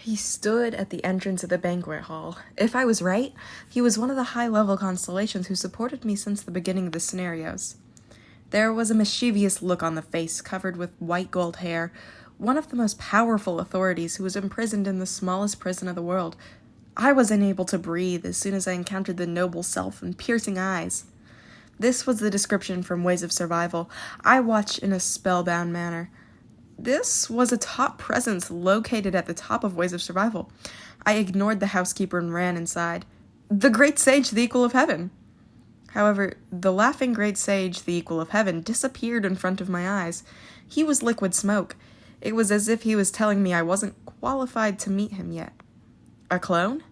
He stood at the entrance of the banquet hall. If I was right, he was one of the high-level constellations who supported me since the beginning of the scenarios. There was a mischievous look on the face, covered with white gold hair, one of the most powerful authorities who was imprisoned in the smallest prison of the world. I was unable to breathe as soon as I encountered the noble self and piercing eyes. This was the description from Ways of Survival. I watched in a spellbound manner. This was a top presence located at the top of Ways of Survival. I ignored the housekeeper and ran inside. The Great Sage, the Equal of Heaven! However, the laughing Great Sage, the Equal of Heaven, disappeared in front of my eyes. He was liquid smoke. It was as if he was telling me I wasn't qualified to meet him yet. A clone?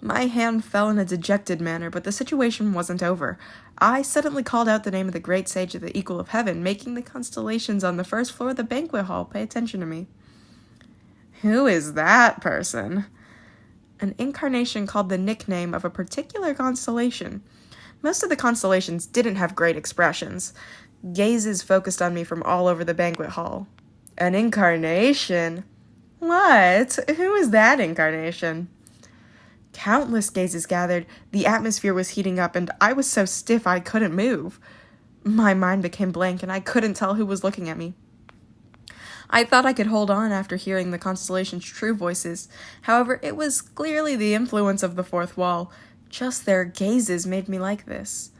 My hand fell in a dejected manner, but the situation wasn't over. I suddenly called out the name of the Great Sage of the Equal of Heaven, making the constellations on the first floor of the banquet hall pay attention to me. Who is that person? An incarnation called the nickname of a particular constellation. Most of the constellations didn't have great expressions. Gazes focused on me from all over the banquet hall. An incarnation? What? Who is that incarnation? Countless gazes gathered, the atmosphere was heating up, and I was so stiff I couldn't move. My mind became blank, and I couldn't tell who was looking at me. I thought I could hold on after hearing the constellation's true voices. However, it was clearly the influence of the fourth wall. Just their gazes made me like this.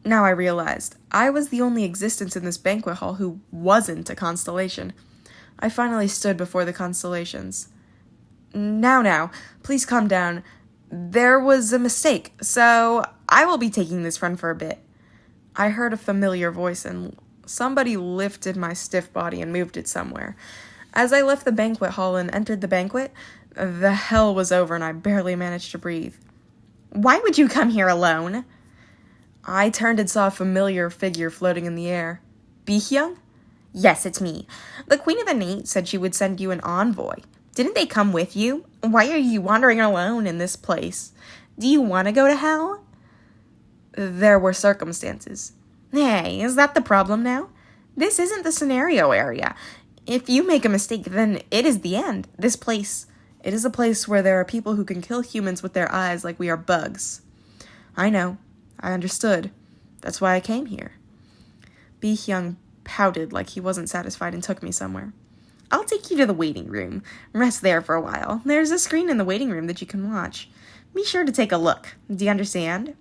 Now I realized, I was the only existence in this banquet hall who wasn't a constellation. I finally stood before the constellations. Now, please calm down. There was a mistake, so I will be taking this run for a bit. I heard a familiar voice, and somebody lifted my stiff body and moved it somewhere. As I left the banquet hall and entered the banquet, the hell was over and I barely managed to breathe. Why would you come here alone? I turned and saw a familiar figure floating in the air. Bihyung? Yes, it's me. The Queen of the Night said she would send you an envoy. Didn't they come with you? Why are you wandering alone in this place? Do you want to go to hell? There were circumstances. Hey, is that the problem now? This isn't the scenario area. If you make a mistake, then it is the end. This place, it is a place where there are people who can kill humans with their eyes like we are bugs. I know. I understood. That's why I came here. Bihyung pouted like he wasn't satisfied and took me somewhere. I'll take you to the waiting room. Rest there for a while. There's a screen in the waiting room that you can watch. Be sure to take a look. Do you understand?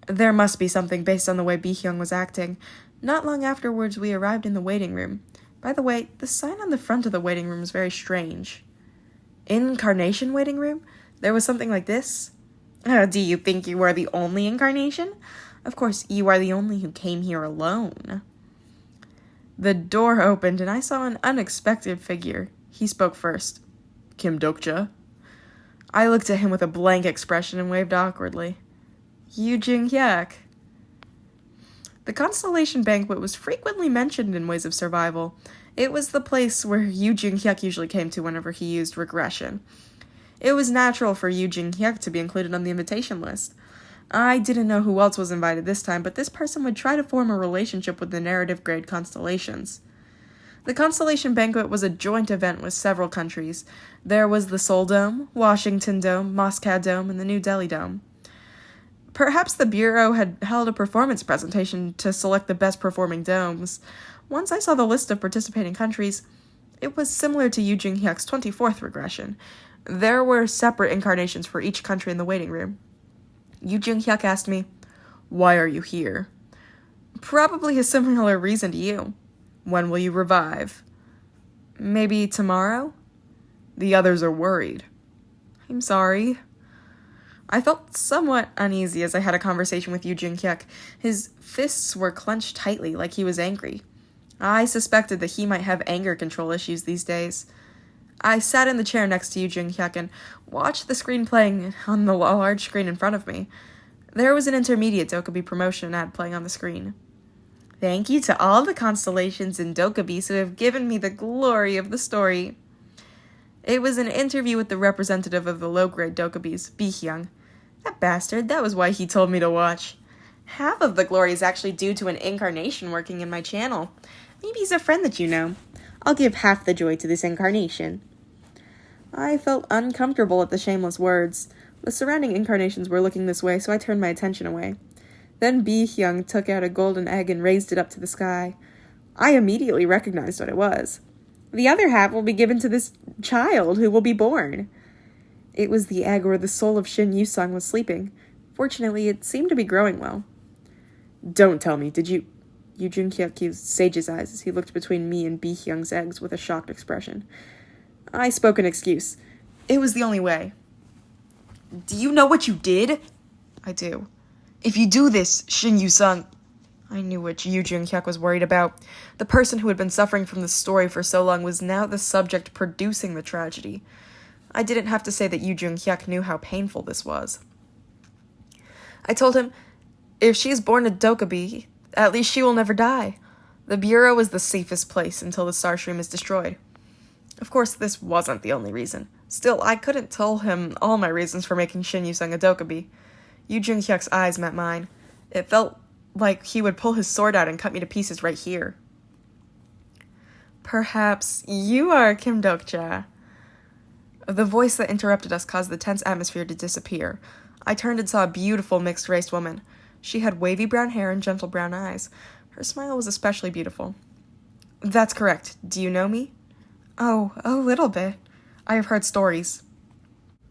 There must be something based on the way Bihyung was acting. Not long afterwards, we arrived in the waiting room. By the way, the sign on the front of the waiting room was very strange. Incarnation waiting room? There was something like this? Do you think you are the only incarnation? Of course, you are the only who came here alone. The door opened, and I saw an unexpected figure. He spoke first. Kim Dokja. I looked at him with a blank expression and waved awkwardly. Yu Jing-hyuk. The Constellation Banquet was frequently mentioned in Ways of Survival. It was the place where Yu Jing-hyuk usually came to whenever he used regression. It was natural for Yu Jing-hyuk to be included on the invitation list. I didn't know who else was invited this time, but this person would try to form a relationship with the narrative-grade constellations. The Constellation Banquet was a joint event with several countries. There was the Seoul Dome, Washington Dome, Moscow Dome, and the New Delhi Dome. Perhaps the Bureau had held a performance presentation to select the best-performing domes. Once I saw the list of participating countries, it was similar to Yu Jing-hyuk's 24th regression. There were separate incarnations for each country in the waiting room. Yu Jing-hyuk asked me, "Why are you here?" Probably a similar reason to you. When will you revive? Maybe tomorrow? The others are worried. I'm sorry. I felt somewhat uneasy as I had a conversation with Yu Jing-hyuk. His fists were clenched tightly, like he was angry. I suspected that he might have anger control issues these days. I sat in the chair next to Yu Jing-hyuk and watched the screen playing on the large screen in front of me. There was an intermediate Dokkaebi promotion ad playing on the screen. Thank you to all the constellations and Dokkaebis who have given me the glory of the story. It was an interview with the representative of the low-grade Dokkaebis, Bihyung. That bastard, that was why he told me to watch. Half of the glory is actually due to an incarnation working in my channel. Maybe he's a friend that you know. I'll give half the joy to this incarnation. I felt uncomfortable at the shameless words. The surrounding incarnations were looking this way, so I turned my attention away. Then Bi-hyung took out a golden egg and raised it up to the sky. I immediately recognized what it was. The other half will be given to this child who will be born. It was the egg where the soul of Shin Yusung was sleeping. Fortunately, it seemed to be growing well. Don't tell me, did you... Yu Jun-hyuk saged his eyes as he looked between me and Bi-hyung's eggs with a shocked expression. I spoke an excuse. It was the only way. Do you know what you did? I do. If you do this, Shin Yusung... I knew what Yu Jun-hyuk was worried about. The person who had been suffering from the story for so long was now the subject producing the tragedy. I didn't have to say that Yu Jun-hyuk knew how painful this was. I told him, if she is born a Dokkaebi, at least she will never die. The Bureau is the safest place until the Starstream is destroyed. Of course, this wasn't the only reason. Still, I couldn't tell him all my reasons for making Shin Yusung a Dokkaebi. Yu Jun-hyuk's eyes met mine. It felt like he would pull his sword out and cut me to pieces right here. Perhaps you are Kim Dokcha. The voice that interrupted us caused the tense atmosphere to disappear. I turned and saw a beautiful mixed-race woman. She had wavy brown hair and gentle brown eyes. Her smile was especially beautiful. That's correct. Do you know me? Oh, a little bit. I have heard stories.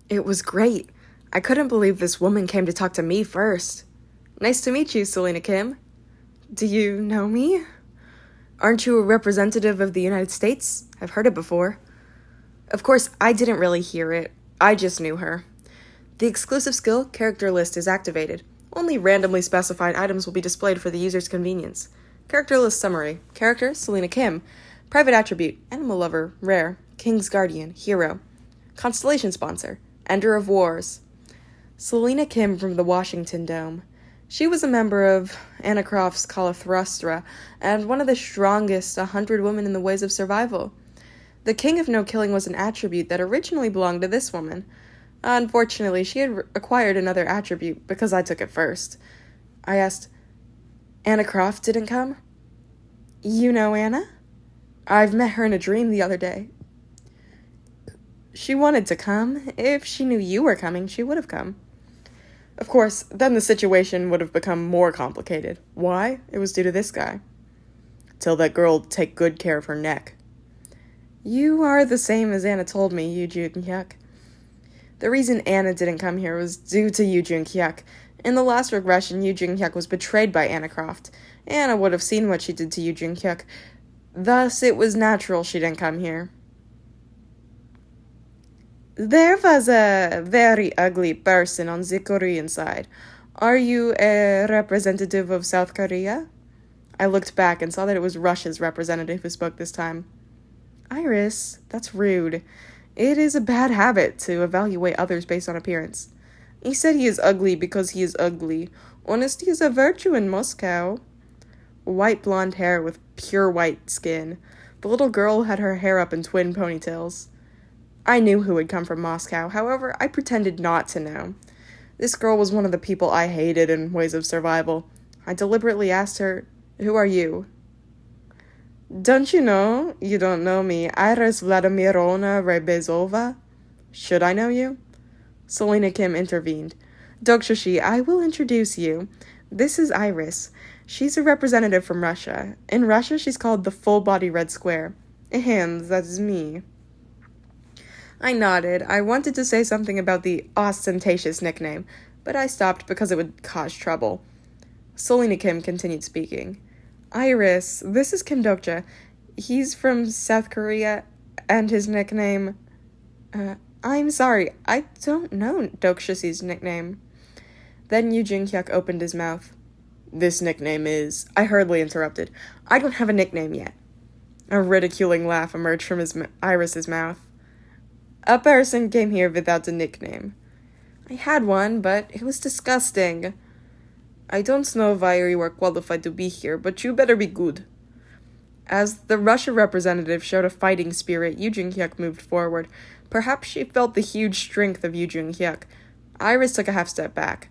It was great. I couldn't believe this woman came to talk to me first. Nice to meet you, Selena Kim. Do you know me? Aren't you a representative of the United States? I've heard it before. Of course, I didn't really hear it. I just knew her. The exclusive skill character list is activated. Only randomly specified items will be displayed for the user's convenience. Character list summary. Character, Selena Kim. Private attribute, animal lover, rare. King's guardian, hero. Constellation sponsor, Ender of Wars. Selena Kim from the Washington Dome. She was a member of Anna Croft's Calathustra and one of the strongest 100 women in the ways of survival. The King of No Killing was an attribute that originally belonged to this woman. Unfortunately, she had acquired another attribute because I took it first. I asked, Anna Croft didn't come? You know Anna? I've met her in a dream the other day. She wanted to come. If she knew you were coming, she would have come. Of course, then the situation would have become more complicated. Why? It was due to this guy. Tell that girl to take good care of her neck. You are the same as Anna told me, Yu Jun-hyuk. The reason Anna didn't come here was due to Yu Jun-hyuk. In the last regression, Yu Jun-hyuk was betrayed by Anna Croft. Anna would have seen what she did to Yu Jun-hyuk. Thus, it was natural she didn't come here. There was a very ugly person on the Korean side. Are you a representative of South Korea? I looked back and saw that it was Russia's representative who spoke this time. Iris, that's rude. It is a bad habit to evaluate others based on appearance. He said he is ugly because he is ugly. Honesty is a virtue in Moscow. White blonde hair with pure white skin. The little girl had her hair up in twin ponytails. I knew who had come from Moscow, however, I pretended not to know. This girl was one of the people I hated in Ways of Survival. I deliberately asked her, Who are you? Don't you know? You don't know me. Iris Vladimirovna Rebezova. Should I know you? Selena Kim intervened. Dokshashi, I will introduce you. This is Iris. She's a representative from Russia. In Russia, she's called the Full-Body Red Square. And that is me. I nodded. I wanted to say something about the ostentatious nickname, but I stopped because it would cause trouble. Selena Kim continued speaking. Iris, this is Kim Dokcha. He's from South Korea, and his nickname... I'm sorry, I don't know Dokshasi's nickname. Then Yu Jun-hyuk opened his mouth. This nickname is... I hurriedly interrupted. I don't have a nickname yet. A ridiculing laugh emerged from Iris's mouth. A person came here without a nickname. I had one, but it was disgusting. I don't know why you are qualified to be here, but you better be good. As the Russia representative showed a fighting spirit, Yu Jun-hyuk moved forward. Perhaps she felt the huge strength of Yu Jun-hyuk. Iris took a half step back.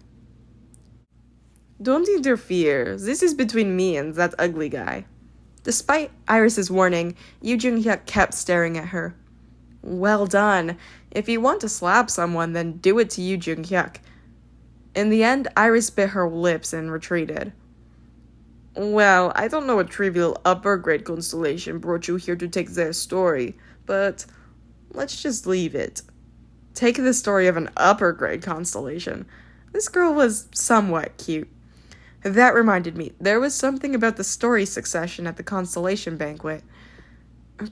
Don't interfere. This is between me and that ugly guy. Despite Iris's warning, Yu Jun-hyuk kept staring at her. Well done. If you want to slap someone, then do it to Yu Jung-hyuk. In the end, Iris bit her lips and retreated. Well, I don't know what trivial upper-grade constellation brought you here to take their story, but let's just leave it. Take the story of an upper-grade constellation. This girl was somewhat cute. That reminded me, there was something about the story succession at the Constellation Banquet.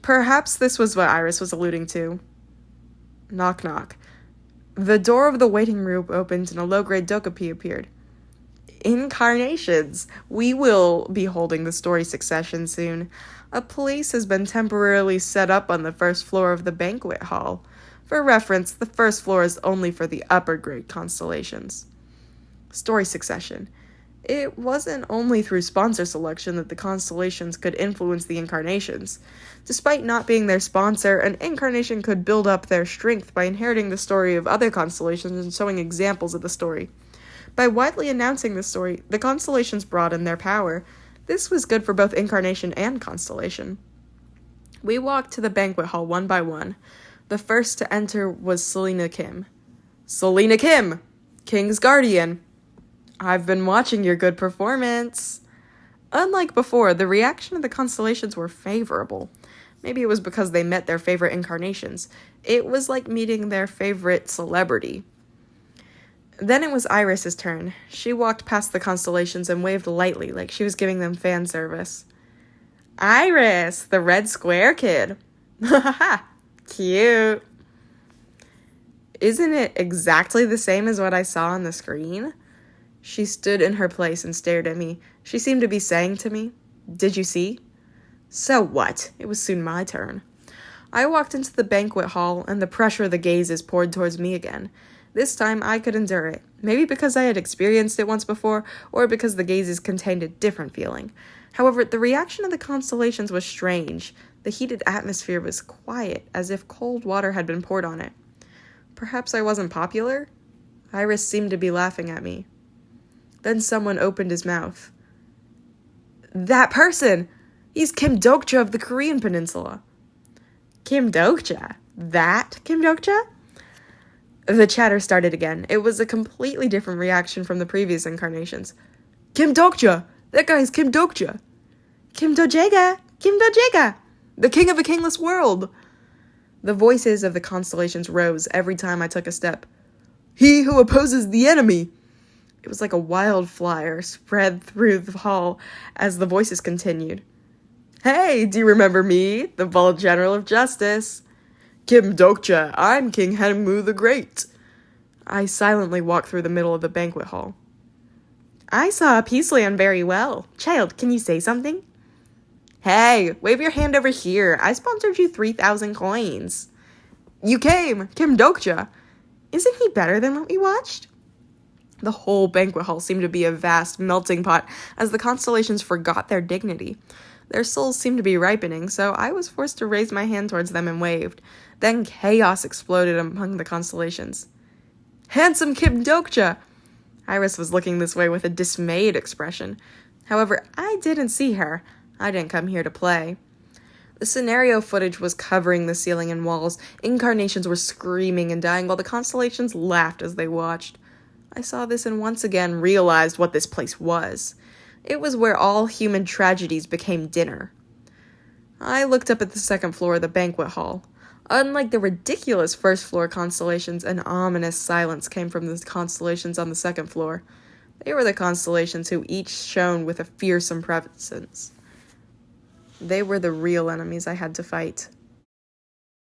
Perhaps this was what Iris was alluding to. Knock knock. The door of the waiting room opened and a low-grade Dokupi appeared. Incarnations! We will be holding the story succession soon. A place has been temporarily set up on the first floor of the banquet hall. For reference, the first floor is only for the upper-grade constellations. Story succession. It wasn't only through sponsor selection that the constellations could influence the incarnations. Despite not being their sponsor, an incarnation could build up their strength by inheriting the story of other constellations and showing examples of the story. By widely announcing the story, the constellations broadened their power. This was good for both incarnation and constellation. We walked to the banquet hall one by one. The first to enter was Selena Kim. Selena Kim! King's Guardian! I've been watching your good performance. Unlike before, the reaction of the constellations were favorable. Maybe it was because they met their favorite incarnations. It was like meeting their favorite celebrity. Then it was Iris's turn. She walked past the constellations and waved lightly like she was giving them fan service. Iris, the red square kid. Ha cute. Isn't it exactly the same as what I saw on the screen? She stood in her place and stared at me. She seemed to be saying to me, "Did you see?" So what? It was soon my turn. I walked into the banquet hall, and the pressure of the gazes poured towards me again. This time I could endure it, maybe because I had experienced it once before, or because the gazes contained a different feeling. However, the reaction of the constellations was strange. The heated atmosphere was quiet, as if cold water had been poured on it. Perhaps I wasn't popular? Iris seemed to be laughing at me. Then someone opened his mouth. That person! He's Kim Dokja of the Korean Peninsula. Kim Dokja? That Kim Dokja? The chatter started again. It was a completely different reaction from the previous incarnations. Kim Dokja! That guy's Kim Dokja! Kim Dojega! Kim Dojega! The king of a kingless world! The voices of the constellations rose every time I took a step. He who opposes the enemy! It was like a wildfire spread through the hall as the voices continued. Hey, do you remember me, the bald general of justice? Kim Dokja, I'm King Henmu the Great. I silently walked through the middle of the banquet hall. I saw a peace land very well. Child, can you say something? Hey, wave your hand over here. I sponsored you 3,000 coins. You came, Kim Dokja. Isn't he better than what we watched? The whole banquet hall seemed to be a vast melting pot as the constellations forgot their dignity. Their souls seemed to be ripening, so I was forced to raise my hand towards them and waved. Then chaos exploded among the constellations. Handsome Kim Dokja! Iris was looking this way with a dismayed expression. However, I didn't see her. I didn't come here to play. The scenario footage was covering the ceiling and walls. Incarnations were screaming and dying while the constellations laughed as they watched. I saw this and once again realized what this place was. It was where all human tragedies became dinner. I looked up at the second floor of the banquet hall. Unlike the ridiculous first floor constellations, an ominous silence came from the constellations on the second floor. They were the constellations who each shone with a fearsome presence. They were the real enemies I had to fight.